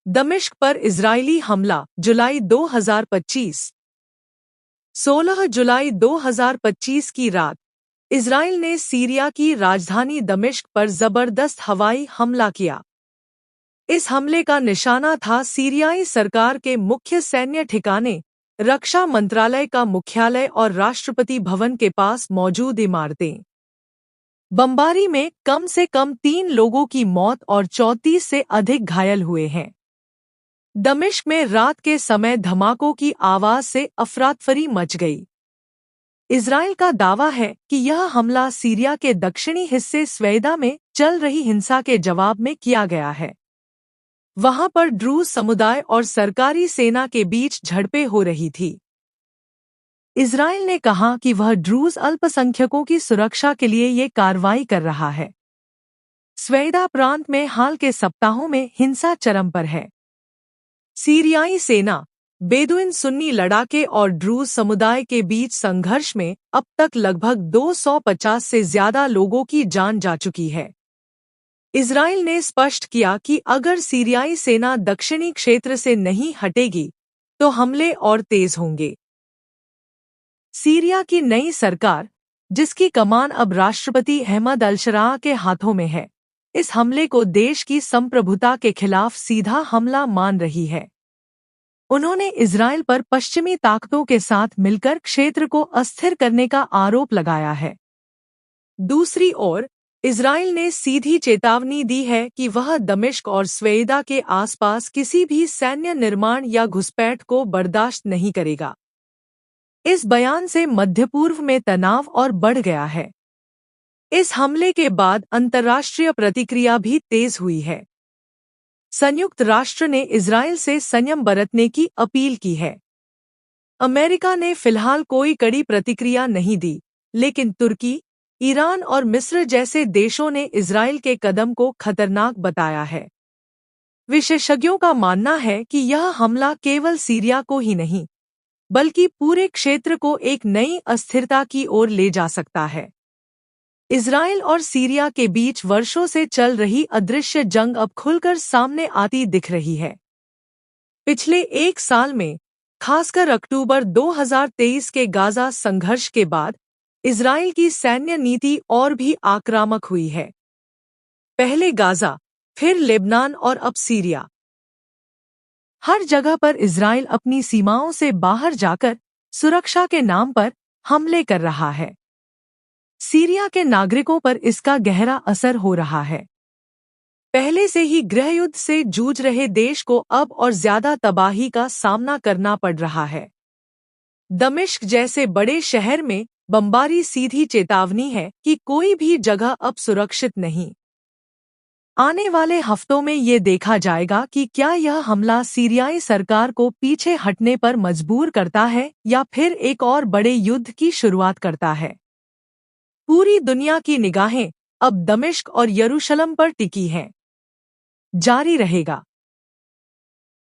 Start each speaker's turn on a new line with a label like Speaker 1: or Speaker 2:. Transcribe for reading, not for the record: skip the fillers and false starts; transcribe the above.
Speaker 1: दमिश्क पर इजरायली हमला जुलाई 2025। 16 जुलाई 2025 की रात इजरायल ने सीरिया की राजधानी दमिश्क पर जबरदस्त हवाई हमला किया। इस हमले का निशाना था सीरियाई सरकार के मुख्य सैन्य ठिकाने, रक्षा मंत्रालय का मुख्यालय और राष्ट्रपति भवन के पास मौजूद इमारतें। बमबारी में कम से कम 3 लोगों की मौत और 34 से अधिक घायल हुए हैं। दमिश्क में रात के समय धमाकों की आवाज से अफरातफरी मच गई। इजरायल का दावा है कि यह हमला सीरिया के दक्षिणी हिस्से स्वेदा में चल रही हिंसा के जवाब में किया गया है। वहां पर ड्रूज समुदाय और सरकारी सेना के बीच झड़पें हो रही थी। इजरायल ने कहा कि वह ड्रूज अल्पसंख्यकों की सुरक्षा के लिए ये कार्रवाई कर रहा है। स्वेदा प्रांत में हाल के सप्ताहों में हिंसा चरम पर है। सीरियाई सेना, बेदुइन सुन्नी लड़ाके और ड्रूज समुदाय के बीच संघर्ष में अब तक लगभग 250 से ज्यादा लोगों की जान जा चुकी है। इजरायल ने स्पष्ट किया कि अगर सीरियाई सेना दक्षिणी क्षेत्र से नहीं हटेगी तो हमले और तेज होंगे। सीरिया की नई सरकार, जिसकी कमान अब राष्ट्रपति अहमद अल-शरा के हाथों में है, इस हमले को देश की संप्रभुता के खिलाफ सीधा हमला मान रही है। उन्होंने इजरायल पर पश्चिमी ताकतों के साथ मिलकर क्षेत्र को अस्थिर करने का आरोप लगाया है। दूसरी ओर, इजरायल ने सीधी चेतावनी दी है कि वह दमिश्क और स्वेदा के आसपास किसी भी सैन्य निर्माण या घुसपैठ को बर्दाश्त नहीं करेगा। इस बयान से मध्य पूर्व में तनाव और बढ़ गया है। इस हमले के बाद अंतर्राष्ट्रीय प्रतिक्रिया भी तेज हुई है। संयुक्त राष्ट्र ने इजरायल से संयम बरतने की अपील की है। अमेरिका ने फिलहाल कोई कड़ी प्रतिक्रिया नहीं दी, लेकिन तुर्की, ईरान और मिस्र जैसे देशों ने इजरायल के कदम को खतरनाक बताया है। विशेषज्ञों का मानना है कि यह हमला केवल सीरिया को ही नहीं, बल्कि पूरे क्षेत्र को एक नई अस्थिरता की ओर ले जा सकता है। इजरायल और सीरिया के बीच वर्षों से चल रही अदृश्य जंग अब खुलकर सामने आती दिख रही है। पिछले 1 साल में, खासकर अक्टूबर 2023 के गाजा संघर्ष के बाद, इजरायल की सैन्य नीति और भी आक्रामक हुई है। पहले गाजा, फिर लेबनान और अब सीरिया। हर जगह पर इजरायल अपनी सीमाओं से बाहर जाकर सुरक्षा के नाम पर हमले कर रहा है। सीरिया के नागरिकों पर इसका गहरा असर हो रहा है। पहले से ही गृहयुद्ध से जूझ रहे देश को अब और ज्यादा तबाही का सामना करना पड़ रहा है। दमिश्क जैसे बड़े शहर में बमबारी सीधी चेतावनी है कि कोई भी जगह अब सुरक्षित नहीं। आने वाले हफ्तों में ये देखा जाएगा कि क्या यह हमला सीरियाई सरकार को पीछे हटने पर मजबूर करता है या फिर एक और बड़े युद्ध की शुरुआत करता है। पूरी दुनिया की निगाहें अब दमिश्क और यरूशलेम पर टिकी हैं। जारी रहेगा।